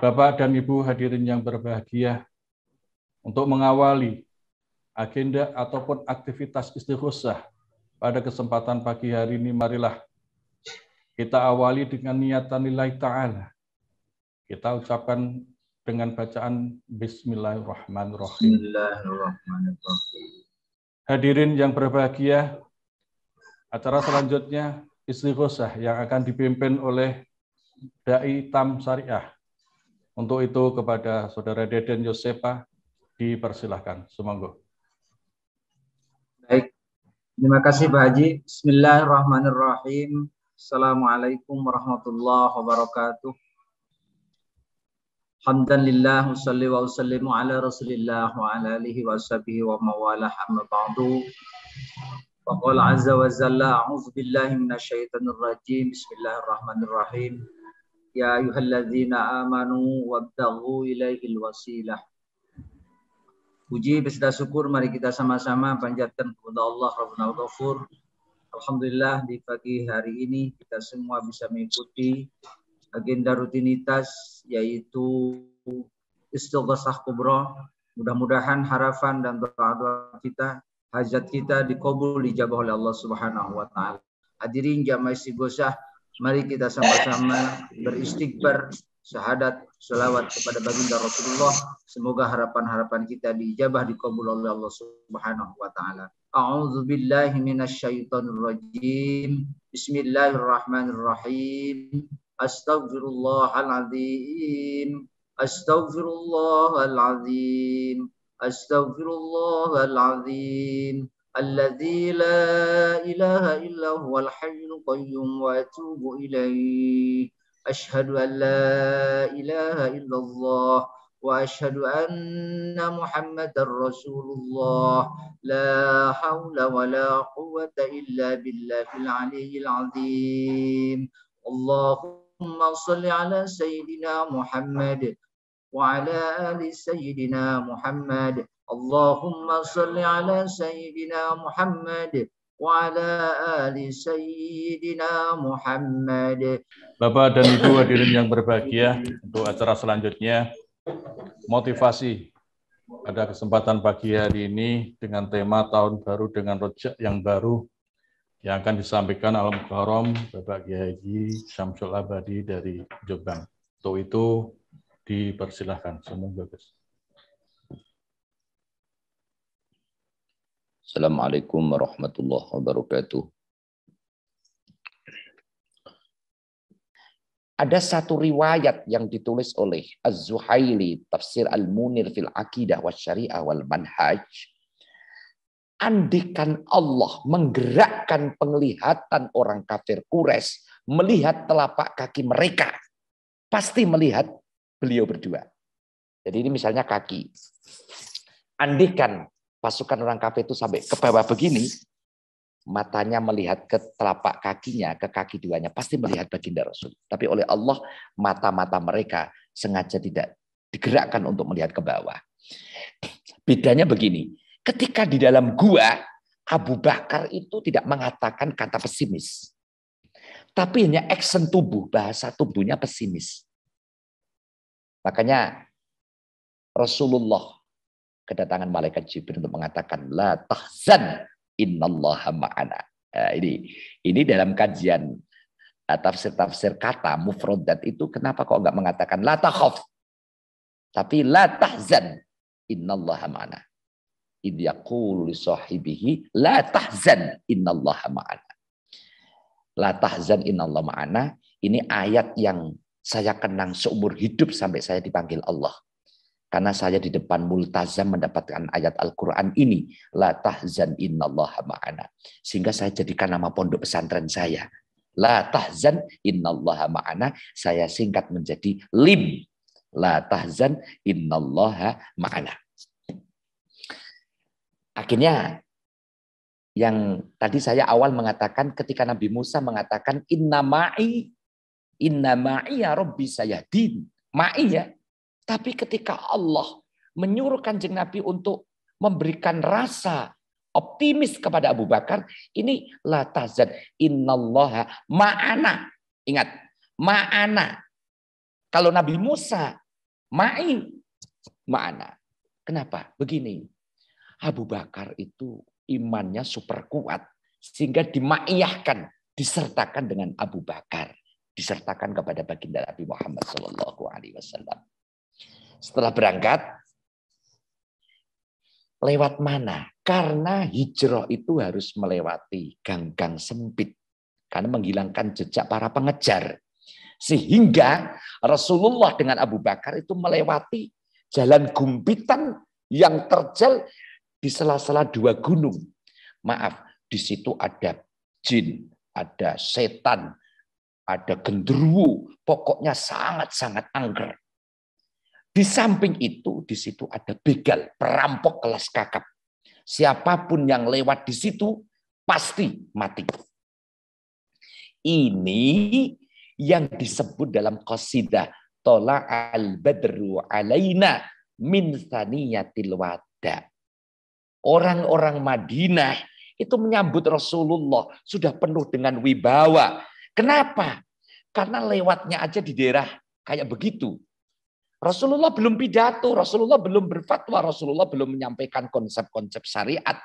Bapak dan Ibu hadirin yang berbahagia, untuk mengawali agenda ataupun aktivitas istighosah pada kesempatan pagi hari ini, marilah kita awali dengan niatan lillahi ta'ala. Kita ucapkan dengan bacaan Bismillahirrahmanirrahim. Bismillahirrahmanirrahim. Hadirin yang berbahagia, acara selanjutnya istighosah yang akan dipimpin oleh Dai Tam Syariah. Untuk itu kepada Saudara Deden Yosepa dipersilahkan. Semoga. Baik, terima kasih Pak Haji. Bismillahirrahmanirrahim. Assalamualaikum warahmatullahi wabarakatuh. Alhamdulillah, wassalli wa usallimu ala rasulillah wa ala alihi wa sahbihi wa mawalah amma ba'du. Wa qala azza wa jalla, a'udzu billahi minasyaitonir rajim. Bismillahirrahmanirrahim. Ya ayyuhalladzina amanu wabtaghu ilaihil wasilah. Puji beserta syukur mari kita sama-sama panjatkan kepada Allah Rabbuna Ghafur. Alhamdulillah di pagi hari ini kita semua bisa mengikuti agenda rutinitas yaitu istighosah kubra. Mudah-mudahan harapan dan doa-doa kita, hajat kita dikabul dijabah oleh Allah Subhanahu wa taala. Hadirin jamaah istighosah, mari kita sama-sama beristighfar, syahadat, selawat kepada baginda Rasulullah. Semoga harapan-harapan kita diijabah dikabul oleh Allah Subhanahu wa taala. A'udzu billahi minasyaitonir rajim. Bismillahirrahmanirrahim. Astaghfirullahaladzim. Astaghfirullahaladzim. Astaghfirullahaladzim. Alladzi la ilaha illa huwal hayyul qayyum wa atubu ilaih. Asyhadu an la ilaha illallah wa asyhadu anna Muhammadar Rasulullah. La haula wa la quwwata illa billahil aliyyil azim. Allahumma shalli ala sayyidina Muhammad wa ala ali sayyidina Muhammad. Allahumma shalli ala sayyidina Muhammad wa ala ali sayyidina Muhammad. Bapak dan Ibu hadirin yang berbahagia, untuk acara selanjutnya motivasi pada kesempatan pagi hari ini dengan tema tahun baru dengan rojak yang baru yang akan disampaikan Al-Mukarram Bapak Kiai Haji Syamsul Abadi dari Jombang. Untuk itu dipersilahkan. Semoga bagus. Assalamualaikum warahmatullahi wabarakatuh. Ada satu riwayat yang ditulis oleh Az-Zuhaili, Tafsir Al-Munir fil Aqidah wa Syariah wal Manhaj. Andikan Allah menggerakkan penglihatan orang kafir Quraisy melihat telapak kaki mereka, pasti melihat beliau berdua. Jadi ini misalnya kaki. Andikan pasukan orang kafir itu sampai ke bawah begini, matanya melihat ke telapak kakinya, ke kaki duanya, pasti melihat baginda Rasul. Tapi oleh Allah, mata-mata mereka sengaja tidak digerakkan untuk melihat ke bawah. Bedanya begini, ketika di dalam gua, Abu Bakar itu tidak mengatakan kata pesimis. Tapi hanya action tubuh, bahasa tubuhnya pesimis. Makanya Rasulullah kedatangan malaikat Jibril untuk mengatakan la tahzan innallaha ma'ana. Nah, ini dalam kajian tafsir kata mufradat itu kenapa kok enggak mengatakan la takhaf tapi la tahzan innallaha ma'ana. Idh yaqulu li sahibihi la tahzan innallaha ma'ana. La tahzan innallaha ma'ana, ini ayat yang saya kenang seumur hidup sampai saya dipanggil Allah. Karena saya di depan multazam mendapatkan ayat Al-Quran ini. La tahzan innallaha ma'ana. Sehingga saya jadikan nama pondok pesantren saya. La tahzan innallaha ma'ana. Saya singkat menjadi LIM. La tahzan innallaha ma'ana. Akhirnya yang tadi saya awal mengatakan ketika Nabi Musa mengatakan inna ma'i ya Rabbi sayahdin. Ma'i ya. Tapi ketika Allah menyuruh Kanjeng Nabi untuk memberikan rasa optimis kepada Abu Bakar, ini la tahzan innallaha ma'ana. Ingat, ma'ana. Kalau Nabi Musa Ma'i ma'ana. Kenapa? Begini. Abu Bakar itu imannya super kuat. Sehingga dimaiyahkan, disertakan dengan Abu Bakar. Disertakan kepada baginda Nabi Muhammad SAW. Setelah berangkat, lewat mana? Karena hijrah itu harus melewati gang-gang sempit. Karena menghilangkan jejak para pengejar. Sehingga Rasulullah dengan Abu Bakar itu melewati jalan gumpitan yang terjal di sela-sela dua gunung. Maaf, di situ ada jin, ada setan, ada genderuwo. Pokoknya sangat-sangat angker. Di samping itu, di situ ada begal, perampok kelas kakap. Siapapun yang lewat di situ, pasti mati. Ini yang disebut dalam qasidah Tola al-badru alaina min thaniyatil wada. Orang-orang Madinah itu menyambut Rasulullah sudah penuh dengan wibawa. Kenapa? Karena lewatnya aja di daerah kayak begitu. Rasulullah belum pidato, Rasulullah belum berfatwa, Rasulullah belum menyampaikan konsep-konsep syariat.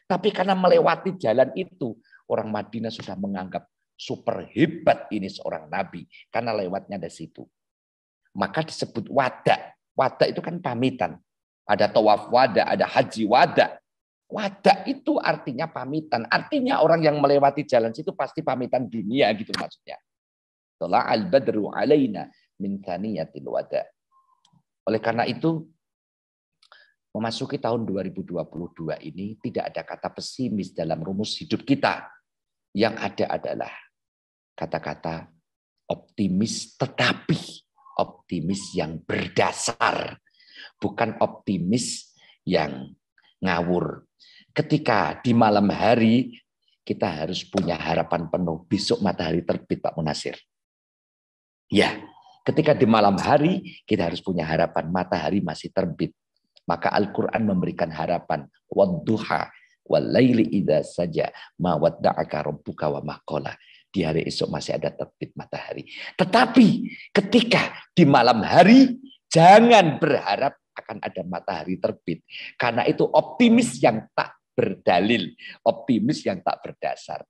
Tapi karena melewati jalan itu, orang Madinah sudah menganggap super hebat ini seorang nabi. Karena lewatnya dari situ. Maka disebut wada. Wada itu kan pamitan. Ada tawaf wada, ada haji wada. Wada itu artinya pamitan. Artinya orang yang melewati jalan situ pasti pamitan dunia gitu maksudnya. Tola al-badru alaina min thaniyatil wada. Oleh karena itu, memasuki tahun 2022 ini tidak ada kata pesimis dalam rumus hidup kita. Yang ada adalah kata-kata optimis, tetapi optimis yang berdasar. Bukan optimis yang ngawur. Ketika di malam hari, kita harus punya harapan penuh. Besok matahari terbit, Pak Munasir. Ya. Ketika di malam hari, kita harus punya harapan matahari masih terbit. Maka Al-Quran memberikan harapan. Wadduha wal-laili idza saja ma wadda'aka rabbuka wa ma qala. Di hari esok masih ada terbit matahari. Tetapi ketika di malam hari, jangan berharap akan ada matahari terbit. Karena itu optimis yang tak berdalil. Optimis yang tak berdasar.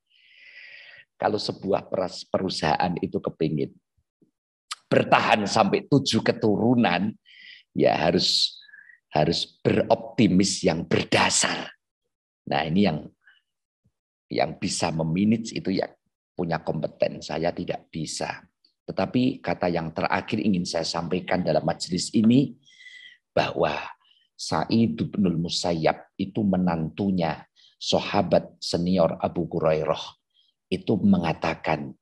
Kalau sebuah perusahaan itu kepingin bertahan sampai 7 keturunan, ya harus beroptimis yang berdasar. Nah ini yang bisa memanage itu ya punya kompeten. Saya tidak bisa. Tetapi kata yang terakhir ingin saya sampaikan dalam majelis ini bahwa Sa'id bin Musayyab itu menantunya sahabat senior Abu Hurairah itu mengatakan,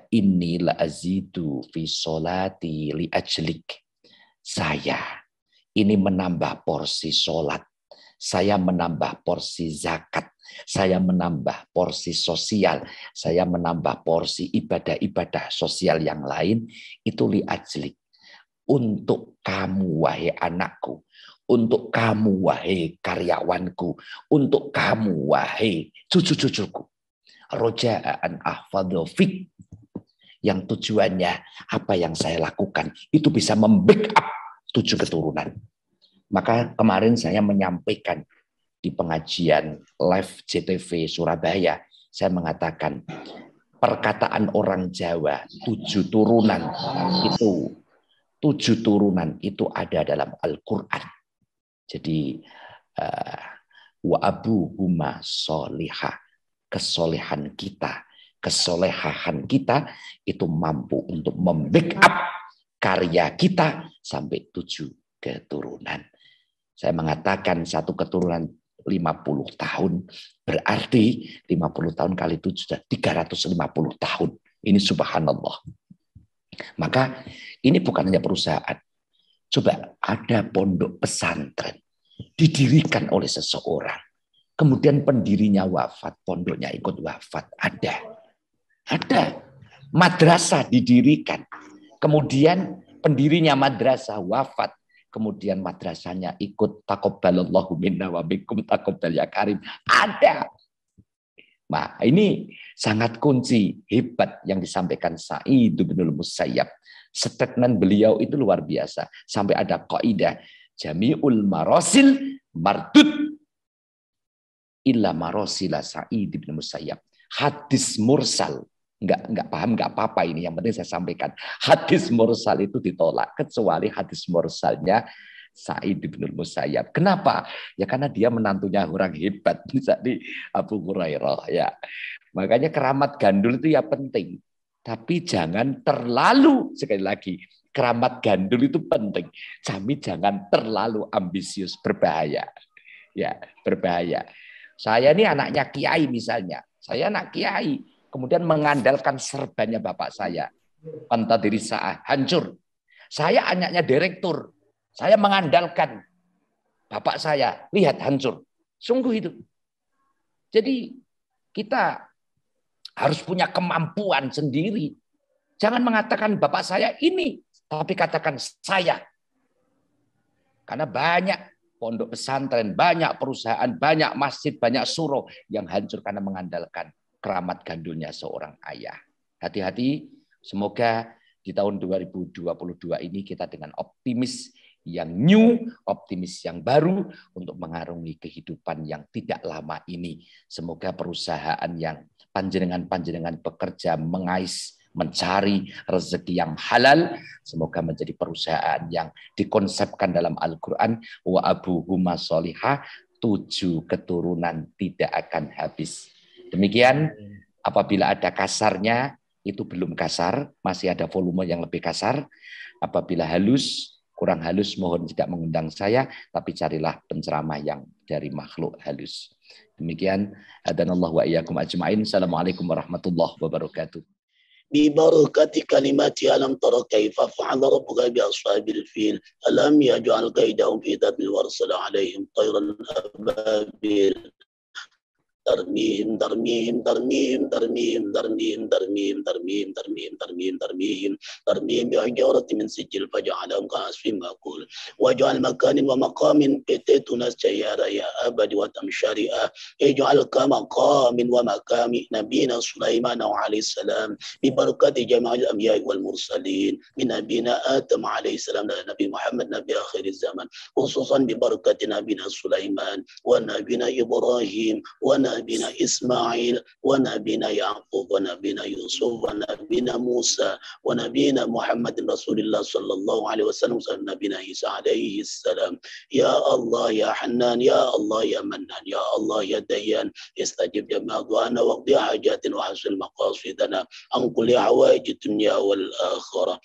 inni la azidu fi sholati li ajlik. Saya ini menambah porsi sholat, saya menambah porsi zakat, saya menambah porsi sosial, saya menambah porsi ibadah-ibadah sosial yang lain, itu li ajlik. Untuk kamu wahai anakku, untuk kamu wahai karyawanku, untuk kamu wahai cucu-cucuku. Roja'an ahfadhu fik, yang tujuannya apa yang saya lakukan itu bisa membackup 7 keturunan. Maka kemarin saya menyampaikan di pengajian live JTV Surabaya, saya mengatakan perkataan orang Jawa 7 turunan itu 7 turunan itu ada dalam Al-Quran. Jadi wa abuhuma sholihah, kesolehan kita, kesolehahan kita itu mampu untuk membackup karya kita sampai 7 keturunan. Saya mengatakan 1 keturunan 50 tahun, berarti 50 tahun kali 7 sudah 350 tahun. Ini subhanallah. Maka ini bukan hanya perusahaan. Coba ada pondok pesantren didirikan oleh seseorang. Kemudian pendirinya wafat, pondoknya ikut wafat. Ada. Madrasah didirikan. Kemudian pendirinya madrasah wafat. Kemudian madrasahnya ikut taqabbalallahu minna wa bikum taqabbal ya karim. Ada. Nah, ini sangat kunci hebat yang disampaikan Sa'id bin Musayyab. Statement beliau itu luar biasa. Sampai ada kaidah jami'ul marasil mardud illa marasila Sa'id bin Musayyab. Hadis mursal. Enggak paham, enggak apa-apa ini. Yang penting saya sampaikan. Hadis mursal itu ditolak. Kecuali hadis mursalnya Sa'id bin Musayyab. Kenapa? Ya karena dia menantunya orang hebat. Misalnya Abu Hurairah. Ya. Makanya keramat gandul itu ya penting. Tapi jangan terlalu, sekali lagi, keramat gandul itu penting. Tapi jangan terlalu ambisius, berbahaya. Ya, berbahaya. Saya ini anaknya kiai misalnya. Saya anak kiai. Kemudian mengandalkan serbannya bapak saya. Pantadiri sa'ah, hancur. Saya anaknya direktur. Saya mengandalkan bapak saya. Lihat, hancur. Sungguh itu. Jadi kita harus punya kemampuan sendiri. Jangan mengatakan bapak saya ini, tapi katakan saya. Karena banyak pondok pesantren, banyak perusahaan, banyak masjid, banyak surau yang hancur karena mengandalkan keramat gandulnya seorang ayah. Hati-hati, semoga di tahun 2022 ini kita dengan optimis yang new, optimis yang baru untuk mengarungi kehidupan yang tidak lama ini. Semoga perusahaan yang panjenengan bekerja mengais, mencari rezeki yang halal, semoga menjadi perusahaan yang dikonsepkan dalam Al-Quran, wa abuhuma sholihah, 7 keturunan tidak akan habis. Demikian, apabila ada kasarnya, itu belum kasar, masih ada volume yang lebih kasar. Apabila halus, kurang halus, mohon tidak mengundang saya, tapi carilah penceramah yang dari makhluk halus. Demikian, hadanallahu wa iyyakum ajma'in. Assalamualaikum warahmatullahi wabarakatuh. ببركة كلمات ألم تر كيف فعل ربك بأصحاب الفيل ألم يجعل كيدهم في تدبير وأرسل عليهم طيرا أبابيل ترميهم ترميهم ترميهم ترميهم ترميهم ترميهم ترميهم ترميهم ترميهم ترميهم ترميهم بحجارة من سجيل فجعلهم كعصف مأكول وجعل مكان ومقام بتيتنا سيارة يا أبد وتمشرئة اجعل كمقام ومقام نبينا سليمان عليه السلام ببركة جميع الأنبياء والمرسلين من نبينا آدم عليه السلام نبي محمد نبي آخر الزمن خصوصا ببركة نبينا سليمان ونبينا إبراهيم ونبينا إسماعيل ونبينا يعقوب ونبينا يوسف ونبينا موسى ونبينا محمد رسول الله صلى الله عليه وسلم ونبينا عيسى عليه السلام يا الله يا حنان يا الله يا منان يا الله يا ديان استجب جميع دعانا واقضي حاجاتنا وحسن مقاصدنا عن كل حوائج الدنيا والآخرة